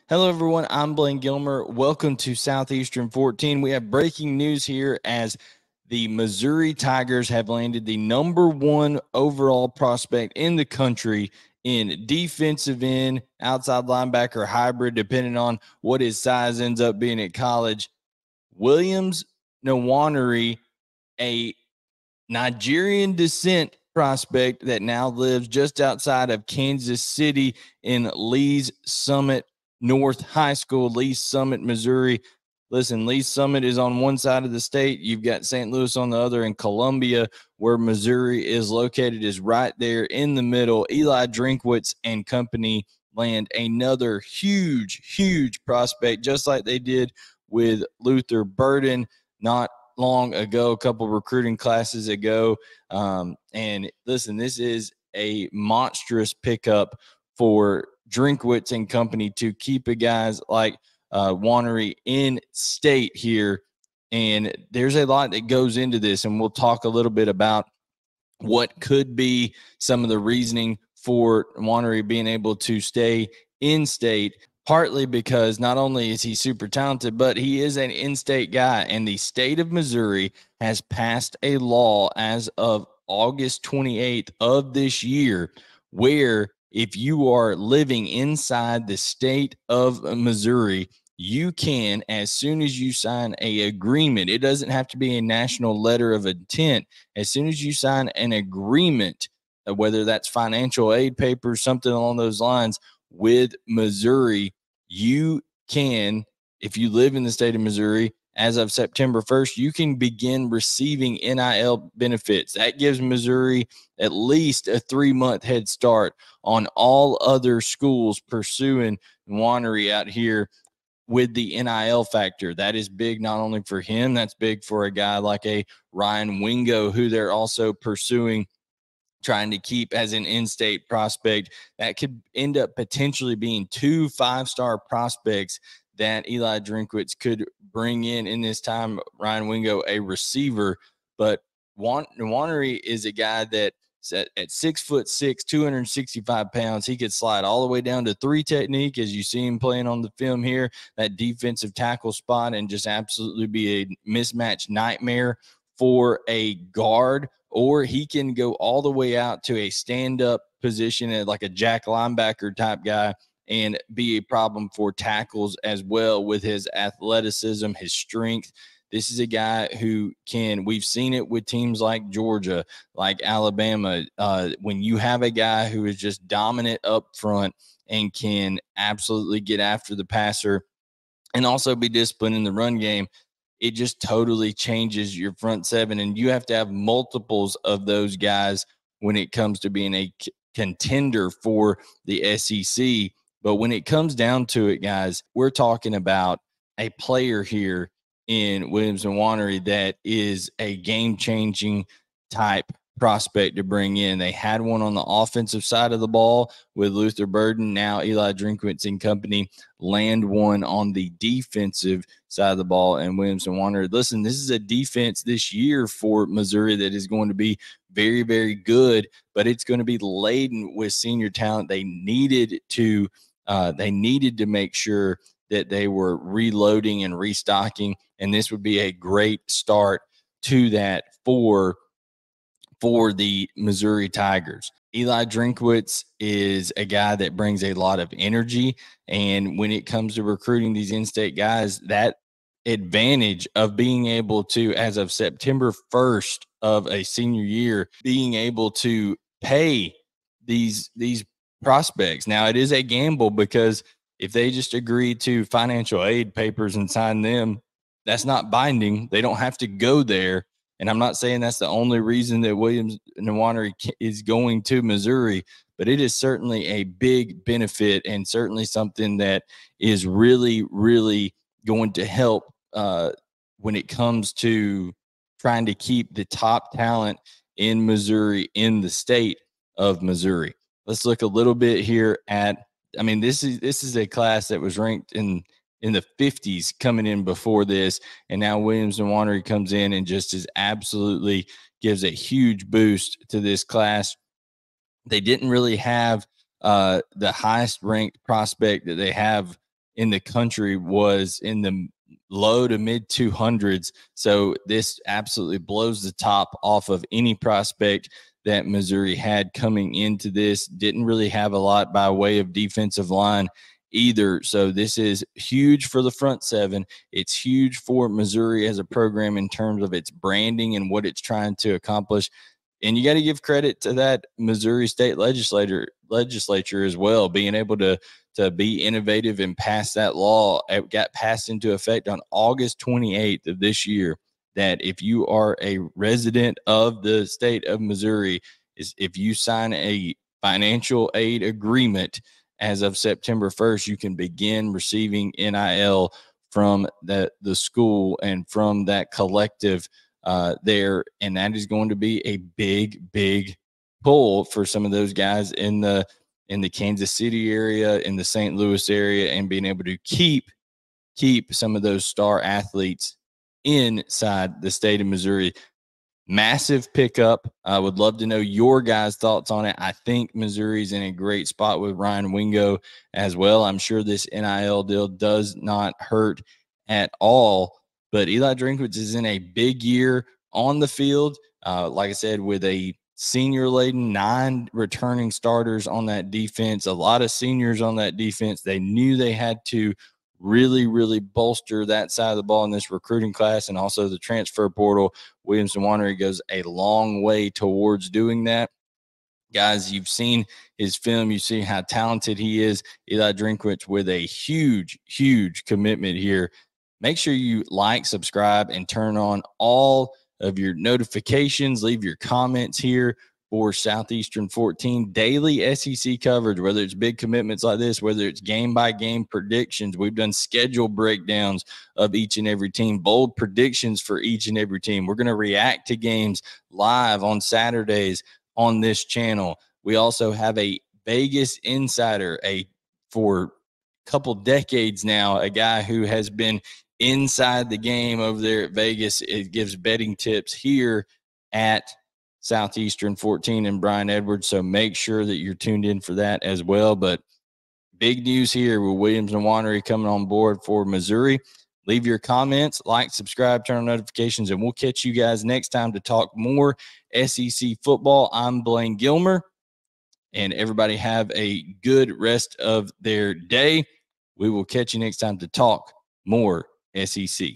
Hello, everyone. I'm Blaine Gilmer. Welcome to Southeastern 14. We have breaking news here as the Missouri Tigers have landed the #1 overall prospect in the country in defensive end, outside linebacker, hybrid, depending on what his size ends up being at college. Williams Nwaneri, a Nigerian descent prospect that now lives just outside of Kansas City in Lee's Summit North High School, Lee's Summit, Missouri. Listen, Lee's Summit is on one side of the state. You've got St. Louis on the other, and Columbia, where Missouri is located, is right there in the middle. Eli Drinkwitz and company land another huge prospect, just like they did with Luther Burden not long ago, a couple recruiting classes ago. And listen, this is a monstrous pickup for Drinkwitz and company to keep a guys like Nwaneri in state here. And there's a lot that goes into this, and we'll talk a little bit about what could be some of the reasoning for Nwaneri being able to stay in state, partly because not only is he super talented, but he is an in-state guy. And the state of Missouri has passed a law as of August 28th of this year where if you are living inside the state of Missouri, you can, as soon as you sign an agreement, it doesn't have to be a national letter of intent. As soon as you sign an agreement, whether that's financial aid papers, something along those lines with Missouri, you can, if you live in the state of Missouri, as of September 1st, you can begin receiving NIL benefits. That gives Missouri at least a 3-month head start on all other schools pursuing Nwaneri out here with the NIL factor. That is big not only for him, that's big for a guy like a Ryan Wingo, who they're also pursuing, trying to keep as an in-state prospect. That could end up potentially being 2 5-star prospects that Eli Drinkwitz could bring in this time. Ryan Wingo, a receiver, but Nwaneri is a guy that at 6'6", 265 pounds, he could slide all the way down to 3 technique, as you see him playing on the film here, that defensive tackle spot, and just absolutely be a mismatch nightmare for a guard. Or he can go all the way out to a stand-up position like a jack linebacker type guy and be a problem for tackles as well with his athleticism, his strength. This is a guy who can, we've seen it with teams like Georgia, like Alabama. When you have a guy who is just dominant up front and can absolutely get after the passer and also be disciplined in the run game, it just totally changes your front seven. And you have to have multiples of those guys when it comes to being a contender for the SEC. But when it comes down to it, guys, we're talking about a player here in Williams Nwaneri that is a game-changing type prospect to bring in. They had one on the offensive side of the ball with Luther Burden. Now Eli Drinkwitz and company land one on the defensive side of the ball, and Williams Nwaneri. Listen, this is a defense this year for Missouri that is going to be very, very good, but it's going to be laden with senior talent. They needed to make sure that they were reloading and restocking, and this would be a great start to that for the Missouri Tigers. Eli Drinkwitz is a guy that brings a lot of energy, and when it comes to recruiting these in-state guys, that advantage of being able to, as of September 1st of a senior year, being able to pay these prospects. Now, it is a gamble because if they just agree to financial aid papers and sign them, that's not binding. They don't have to go there. And I'm not saying that's the only reason that Williams Nwaneri is going to Missouri, but it is certainly a big benefit and certainly something that is really, really going to help when it comes to trying to keep the top talent in Missouri in the state of Missouri. Let's look a little bit here at, I mean, this is a class that was ranked in the 50s coming in before this, and now Williams Nwaneri comes in and just is absolutely gives a huge boost to this class. They didn't really have the highest ranked prospect that they have in the country was in the low to mid 200s. So this absolutely blows the top off of any prospect that Missouri had coming into this. Didn't really have a lot by way of defensive line either. So this is huge for the front seven. It's huge for Missouri as a program in terms of its branding and what it's trying to accomplish. And you got to give credit to that Missouri State legislature as well, being able to be innovative and pass that law. It got passed into effect on August 28th of this year, that if you are a resident of the state of Missouri, if you sign a financial aid agreement as of September 1st, you can begin receiving NIL from the school and from that collective there. And that is going to be a big pull for some of those guys in the Kansas City area, in the St. Louis area, and being able to keep some of those star athletes inside the state of Missouri. Massive pickup. I would love to know your guys' thoughts on it. I think Missouri's in a great spot with Ryan Wingo as well. I'm sure this NIL deal does not hurt at all. But Eli Drinkwitz is in a big year on the field. Like I said, with a senior-laden 9 returning starters on that defense, a lot of seniors on that defense. They knew they had to really bolster that side of the ball in this recruiting class, and also the transfer portal. Williams Nwaneri goes a long way towards doing that. Guys, you've seen his film. You see how talented he is. Eli Drinkwitz with a huge commitment here. Make sure you like, subscribe, and turn on all of your notifications. Leave your comments here for Southeastern 14 daily SEC coverage, whether it's big commitments like this, whether it's game-by-game predictions. We've done schedule breakdowns of each and every team, bold predictions for each and every team. We're going to react to games live on Saturdays on this channel. We also have a Vegas insider, for a couple decades now, a guy who has been inside the game over there at Vegas. It gives betting tips here at Southeastern 14 and Brian Edwards. So make sure that you're tuned in for that as well. But big news here with Williams Nwaneri coming on board for Missouri. Leave your comments, like, subscribe, turn on notifications, and we'll catch you guys next time to talk more SEC football. I'm Blaine Gilmer, and everybody have a good rest of their day. We will catch you next time to talk more SEC.